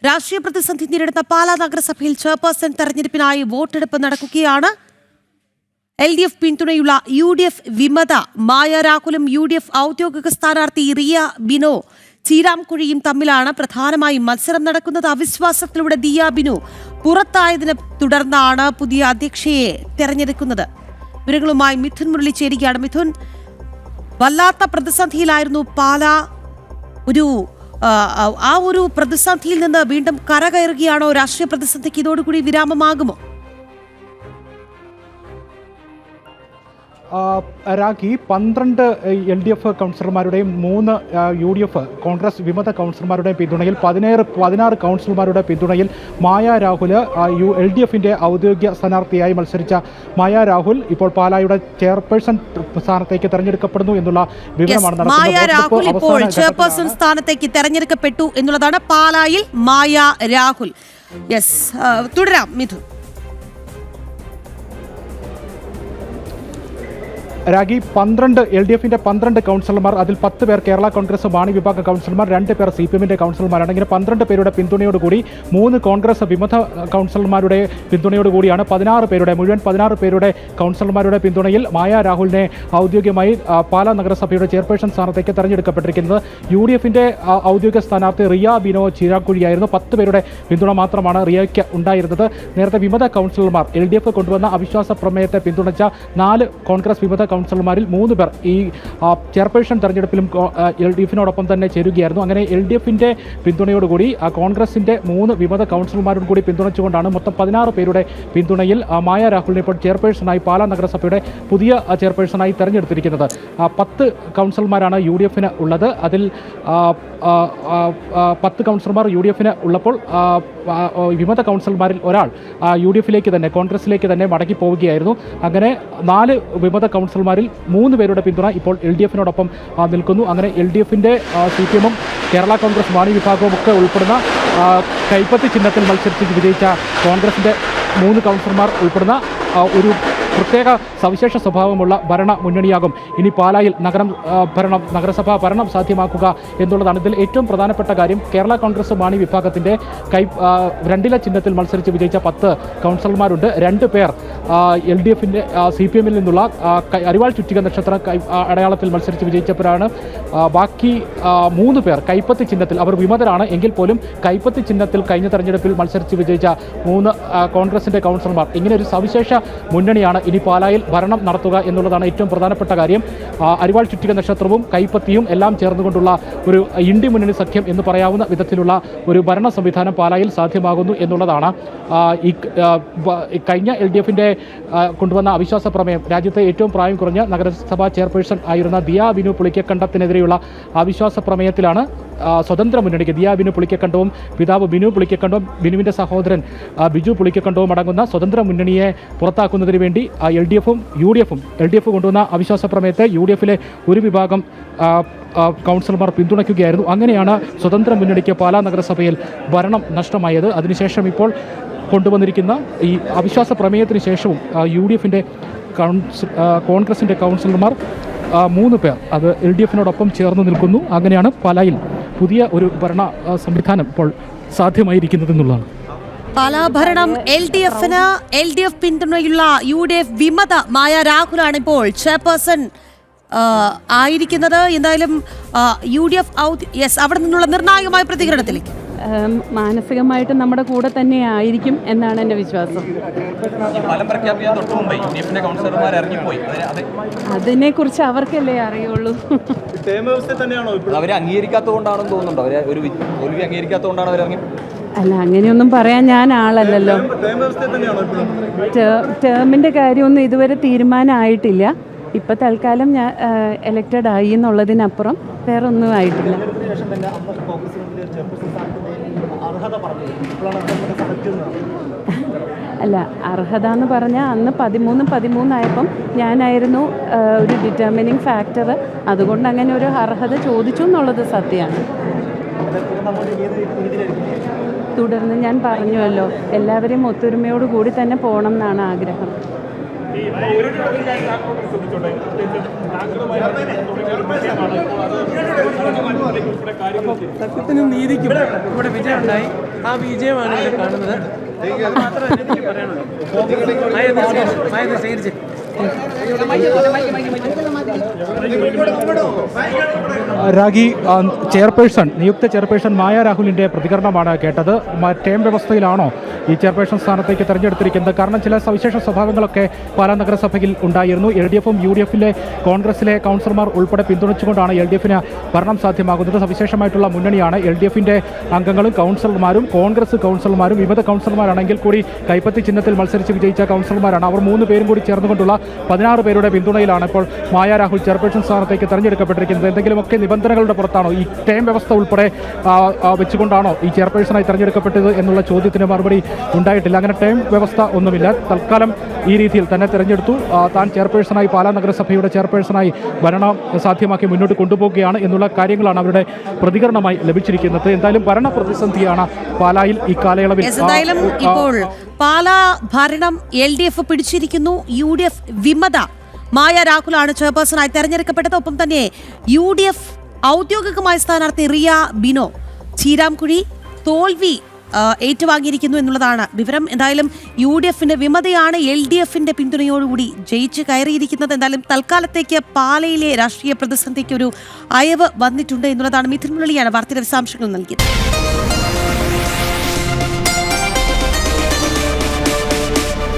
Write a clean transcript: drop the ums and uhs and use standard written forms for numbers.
രാഷ്ട്രീയ പ്രതിസന്ധി നേരിടുന്ന പാലാ നഗരസഭയിൽ ചെയർപേഴ്സൺ തെരഞ്ഞെടുപ്പിനായി വോട്ടെടുപ്പ് നടക്കുകയാണ്. LDF പിന്തുണയുള്ള UDF വിമത മായ രാഹുലും UDF ഔദ്യോഗിക സ്ഥാനാർത്ഥി റിയ ബിനോ ചീരാംകുഴിയും തമ്മിലാണ് പ്രധാനമായും മത്സരം നടക്കുന്നത്. അവിശ്വാസത്തിലൂടെ ദിയ ബിനു പുറത്തായതിനെ തുടർന്നാണ് പുതിയ അധ്യക്ഷയെ തെരഞ്ഞെടുക്കുന്നത്. വിവരങ്ങളുമായി മിഥുൻ മുരളി ചേരുകയാണ്. മിഥുൻ, വല്ലാത്ത പ്രതിസന്ധിയിലായിരുന്നു പാലാ. ആ ഒരു പ്രതിസന്ധിയിൽ നിന്ന് വീണ്ടും കരകയറുകയാണോ? രാഷ്ട്രീയ പ്രതിസന്ധിക്ക് ഇതോടുകൂടി വിരാമമാകുമോ? രാഖി 12 LDF കൗൺസിലർമാരുടെയും 3 UDF കോൺഗ്രസ് വിമത കൗൺസിലർമാരുടെയും പിന്തുണയിൽ 16 കൗൺസിലർമാരുടെ പിന്തുണയിൽ മായ രാഹുൽ LDFിൻ്റെ ഔദ്യോഗിക സ്ഥാനാർത്ഥിയായി മത്സരിച്ച മായ രാഹുൽ ഇപ്പോൾ പാലായുടെ ചെയർപേഴ്സൺ സ്ഥാനത്തേക്ക് തെരഞ്ഞെടുക്കപ്പെടുന്നു എന്നുള്ള വിവരമാണ് ചെയർപേഴ്സൺ സ്ഥാനത്തേക്ക് തെരഞ്ഞെടുക്കപ്പെട്ടു എന്നുള്ളതാണ് പാലായിൽ മായ രാഹുൽ. തുടരാം മിഥുൻ. രാഖി, 12 LDFിൻ്റെ 12 കൗൺസിലർമാർ, അതിൽ 10 പേർ കേരള കോൺഗ്രസ് മാണി വിഭാഗ കൗൺസിലർമാർ, 2 പേർ CPMൻ്റെ കൗൺസിലർമാരാണ്. ഇങ്ങനെ 12 പേരുടെ പിന്തുണയോടുകൂടി 3 കോൺഗ്രസ് വിമത കൗൺസിലർമാരുടെ പിന്തുണയോടുകൂടിയാണ് 16 പേരുടെ കൗൺസിലർമാരുടെ പിന്തുണയിൽ മായ രാഹുലിനെ ഔദ്യോഗികമായി പാലാ നഗരസഭയുടെ ചെയർപേഴ്സൺ സ്ഥാനത്തേക്ക് തെരഞ്ഞെടുക്കപ്പെട്ടിരിക്കുന്നത്. UDFിൻ്റെ ഔദ്യോഗിക സ്ഥാനാർത്ഥി റിയ ബിനോ ചീരാക്കുഴിയായിരുന്നു. 10 പേരുടെ പിന്തുണ മാത്രമാണ് റിയയ്ക്ക് ഉണ്ടായിരുന്നത്. നേരത്തെ വിമത കൗൺസിലർമാർ LDF കൊണ്ടുവന്ന അവിശ്വാസ പ്രമേയത്തെ പിന്തുണച്ച 4 കോൺഗ്രസ് വിമത കൗൺസിലർമാരിൽ 3 പേർ ഈ ചെയർപേഴ്സൺ തെരഞ്ഞെടുപ്പിലും LDFിനോടൊപ്പം തന്നെ ചേരുകയായിരുന്നു. അങ്ങനെ LDFിൻ്റെ പിന്തുണയോടുകൂടി കോൺഗ്രസിൻ്റെ 3 വിമത കൗൺസിലർമാരും കൂടി പിന്തുണച്ചുകൊണ്ടാണ് മൊത്തം 16 പേരുടെ പിന്തുണയിൽ മായ രാഹുലിനെ ഇപ്പോൾ ചെയർപേഴ്സണായി പാലാ നഗരസഭയുടെ പുതിയ ചെയർപേഴ്സണായി തെരഞ്ഞെടുത്തിരിക്കുന്നത്. 10 കൗൺസിലർമാരാണ് UDFിന് ഉള്ളത്. അതിൽ 10 കൗൺസിലർമാർ UDFിന് ഉള്ളപ്പോൾ വിമത കൗൺസിലർമാരിൽ ഒരാൾ UDFിലേക്ക് തന്നെ കോൺഗ്രസിലേക്ക് തന്നെ മടങ്ങി പോവുകയായിരുന്നു. അങ്ങനെ 4 വിമത കൗൺസിലർമാരിൽ 3 പേരുടെ പിന്തുണ ഇപ്പോൾ LDFിനോടൊപ്പം നിൽക്കുന്നു. അങ്ങനെ LDFിൻ്റെ CPMും കേരള കോൺഗ്രസ് മാണി വിഭാഗവും ഒക്കെ ഉൾപ്പെടുന്ന കൈപ്പത്തി ചിഹ്നത്തിൽ മത്സരിച്ച് വിജയിച്ച കോൺഗ്രസിൻ്റെ 3 കൗൺസിലർമാർ ഉൾപ്പെടുന്ന ഒരു പ്രത്യേക സവിശേഷ സ്വഭാവമുള്ള ഭരണ മുന്നണിയാകും ഇനി പാലായിൽ നഗരസഭാ ഭരണം സാധ്യമാക്കുക എന്നുള്ളതാണ്. ഇതിൽ ഏറ്റവും പ്രധാനപ്പെട്ട കാര്യം കേരള കോൺഗ്രസ് മാണി വിഭാഗത്തിൻ്റെ 2 ചിഹ്നത്തിൽ മത്സരിച്ച് വിജയിച്ച 10 കൗൺസിലർമാരുണ്ട്. 2 പേർ LDFിൻ്റെ CPMൽ നിന്നുള്ള അരിവാൾ ചുറ്റിക നക്ഷത്ര അടയാളത്തിൽ മത്സരിച്ച് വിജയിച്ചവരാണ്. ബാക്കി 3 പേർ കൈപ്പത്തി ചിഹ്നത്തിൽ, അവർ വിമതരാണ് എങ്കിൽ പോലും കൈപ്പത്തി ചിഹ്നത്തിൽ കഴിഞ്ഞ തെരഞ്ഞെടുപ്പിൽ മത്സരിച്ച് വിജയിച്ച 3 കോൺഗ്രസിൻ്റെ കൗൺസിലർമാർ. ഇങ്ങനെ ഒരു സവിശേഷ മുന്നണിയാണ് ഇനി പാലായിൽ ഭരണം നടത്തുക എന്നുള്ളതാണ് ഏറ്റവും പ്രധാനപ്പെട്ട കാര്യം. അരിവാൾ ചുറ്റിക നക്ഷത്രവും കൈപ്പത്തിയും എല്ലാം ചേർന്നുകൊണ്ടുള്ള ഒരു ഇന്ത്യ മുന്നണി സഖ്യം എന്ന് പറയാവുന്ന വിധത്തിലുള്ള ഒരു ഭരണ സംവിധാനം പാലായിൽ സാധ്യമാകുന്നു എന്നുള്ളതാണ്. കഴിഞ്ഞ LDFിൻ്റെ കൊണ്ടുവന്ന അവിശ്വാസ പ്രമേയം, രാജ്യത്തെ ഏറ്റവും പ്രായം കുറഞ്ഞ നഗരസഭാ ചെയർപേഴ്സൺ ആയിരുന്ന ദിയ ബിനു പുളിക്കക്കണ്ടത്തിനെതിരെയുള്ള അവിശ്വാസ പ്രമേയത്തിലാണ് സ്വതന്ത്ര മുന്നണിക്ക് ദിയ ബിനു പുളിക്കക്കണ്ടവും പിതാവ് ബിനു പുളിക്കക്കണ്ടവും ബിനുവിൻ്റെ സഹോദരൻ ബിജു പുളിക്കക്കണ്ടവും അടങ്ങുന്ന സ്വതന്ത്ര മുന്നണിയെ പുറത്താക്കുന്നതിന് വേണ്ടി LDFും UDFും LDF കൊണ്ടുവന്ന അവിശ്വാസ പ്രമേയത്തെ UDFിലെ ഒരു വിഭാഗം കൗൺസിലർമാർ പിന്തുണയ്ക്കുകയായിരുന്നു. അങ്ങനെയാണ് സ്വതന്ത്ര മുന്നണിക്ക് പാലാ നഗരസഭയിൽ ഭരണം നഷ്ടമായത്. അതിനുശേഷം ഇപ്പോൾ കൊണ്ടുവന്നിരിക്കുന്ന ഈ അവിശ്വാസ പ്രമേയത്തിന് ശേഷവും UDFിൻ്റെ കോൺഗ്രസിൻ്റെ കൗൺസിലർമാർ 3 പേർ അത് LDFിനോടൊപ്പം ചേർന്ന് നിൽക്കുന്നു. അങ്ങനെയാണ് പാലായിൽ പുതിയ ഒരു ഭരണ സംവിധാനം ഇപ്പോൾ സാധ്യമായിരിക്കുന്നതെന്നുള്ളതാണ്. പാലാഭരണം LDF പിന്തുണയുള്ള UDF വിമത മായ രാഹുലാണ് ഇപ്പോൾ ചെയർപേഴ്സൺ ആയിരിക്കുന്നത്. എന്തായാലും UDF അവിടെ നിന്നുള്ള നിർണായകമായ പ്രതികരണത്തിലേക്ക് മാനസികമായിട്ട് നമ്മുടെ കൂടെ തന്നെ ആയിരിക്കും എന്നാണ് എൻ്റെ വിശ്വാസം. അതിനെക്കുറിച്ച് അവർക്കല്ലേ അറിയുള്ളൂ. അല്ല, അങ്ങനെയൊന്നും പറയാൻ ഞാൻ ആളല്ലല്ലോ. ടേമിൻ്റെ കാര്യമൊന്നും ഇതുവരെ തീരുമാനമായിട്ടില്ല. ഇപ്പം തൽക്കാലം ഞാൻ എലക്റ്റഡ് ആയി എന്നുള്ളതിനപ്പുറം വേറെ ഒന്നും ആയിട്ടില്ല. അല്ല, അർഹത എന്ന് പറഞ്ഞാൽ അന്ന് 13 ആയപ്പം ഞാനായിരുന്നു ഒരു ഡിറ്റർമിനിങ് ഫാക്ടർ. അതുകൊണ്ട് അങ്ങനെ ഒരു അർഹത ചോദിച്ചു എന്നുള്ളത് സത്യമാണ്. തുടർന്ന് ഞാൻ പറഞ്ഞുവല്ലോ, എല്ലാവരെയും ഒത്തൊരുമയോട് കൂടി തന്നെ പോകണം എന്നാണ് ആഗ്രഹം. സത്യത്തിനും നീതിക്കും ഇവിടെ വിജയമുണ്ടായി. ആ വിജയമാണ് ഇവിടെ കാണുന്നത്. അത് മാത്രമല്ല എനിക്ക് പറയാനുള്ളത്. സ്വീകരിച്ച് രാഗി ചെയർപേഴ്സൺ നിയുക്ത ചെയർപേഴ്സൺ മായ രാഹുലിൻ്റെ പ്രതികരണമാണ് കേട്ടത്. ടേം വ്യവസ്ഥയിലാണോ ഈ ചെയർപേഴ്സൺ സ്ഥാനത്തേക്ക് തെരഞ്ഞെടുത്തിരിക്കുന്നത്? കാരണം ചില സവിശേഷ സ്വഭാവങ്ങളൊക്കെ പാലാ നഗരസഭയിൽ ഉണ്ടായിരുന്നു. LDFും UDFിലെ കോൺഗ്രസിലെ കൗൺസിലർമാർ ഉൾപ്പെടെ പിന്തുണച്ചുകൊണ്ടാണ് LDFിന് ഭരണം സാധ്യമാകുന്നത്. സവിശേഷമായിട്ടുള്ള മുന്നണിയാണ്. LDFിൻ്റെ അംഗങ്ങളും കൗൺസിലർമാരും കോൺഗ്രസ് കൗൺസിലർമാരും വിമത കൗൺസിലർമാരാണെങ്കിൽ കൂടി കൈപ്പത്തി ചിഹ്നത്തിൽ മത്സരിച്ച് വിജയിച്ച കൗൺസിലർമാരാണ്. അവർ 3 പേരും കൂടി ചേർന്നുകൊണ്ടുള്ള 16 പേരുടെ പിന്തുണയിലാണ് ഇപ്പോൾ മായ രാഹുൽ ചെയർപേഴ്സൺ സ്ഥാനത്തേക്ക് തെരഞ്ഞെടുക്കപ്പെട്ടിരിക്കുന്നത്. എന്തെങ്കിലുമൊക്കെ നിബന്ധനകളുടെ പുറത്താണോ, ഈ ടേം വ്യവസ്ഥ ഉൾപ്പെടെ വെച്ചുകൊണ്ടാണോ ഈ ചെയർപേഴ്സണായി തെരഞ്ഞെടുക്കപ്പെട്ടത് എന്നുള്ള ചോദ്യത്തിന് മറുപടി ഉണ്ടായിട്ടില്ല. അങ്ങനെ ടേം വ്യവസ്ഥ ഒന്നുമില്ല. തൽക്കാലം ഈ രീതിയിൽ തന്നെ തെരഞ്ഞെടുത്തു. താൻ ചെയർപേഴ്സണായി പാലാ നഗരസഭയുടെ ചെയർപേഴ്സണായി ഭരണം സാധ്യമാക്കി മുന്നോട്ട് കൊണ്ടുപോവുകയാണ് എന്നുള്ള കാര്യങ്ങളാണ് അവരുടെ പ്രതികരണമായി ലഭിച്ചിരിക്കുന്നത്. എന്തായാലും ഭരണ പ്രതിസന്ധിയാണ് പാലായിൽ ഈ കാലയളവിൽ. എന്തായാലും ഇപ്പോൾ പാലാ ഭരണം LDF പിടിച്ചിരിക്കുന്നു. UDF വിമത മായ രാഹുലാണ് ചെയർപേഴ്സണായി തെരഞ്ഞെടുക്കപ്പെട്ടത്. ഒപ്പം തന്നെ UDF ഔദ്യോഗികമായ സ്ഥാനാർത്ഥി റിയ ബിനോ ചീരാംകുഴി തോൽവി ഏറ്റുവാങ്ങിയിരിക്കുന്നു എന്നുള്ളതാണ് വിവരം. എന്തായാലും UDFിന്റെ വിമതയാണ് LDFിന്റെ പിന്തുണയോടുകൂടി ജയിച്ച് കയറിയിരിക്കുന്നത്. എന്തായാലും തൽക്കാലത്തേക്ക് പാലയിലെ രാഷ്ട്രീയ പ്രതിസന്ധിക്ക് ഒരു അയവ് വന്നിട്ടുണ്ട് എന്നുള്ളതാണ്. മിഥുൻ മുരളിയാണ് വാർത്തയുടെ വിശദാംശങ്ങൾ നൽകിയത്.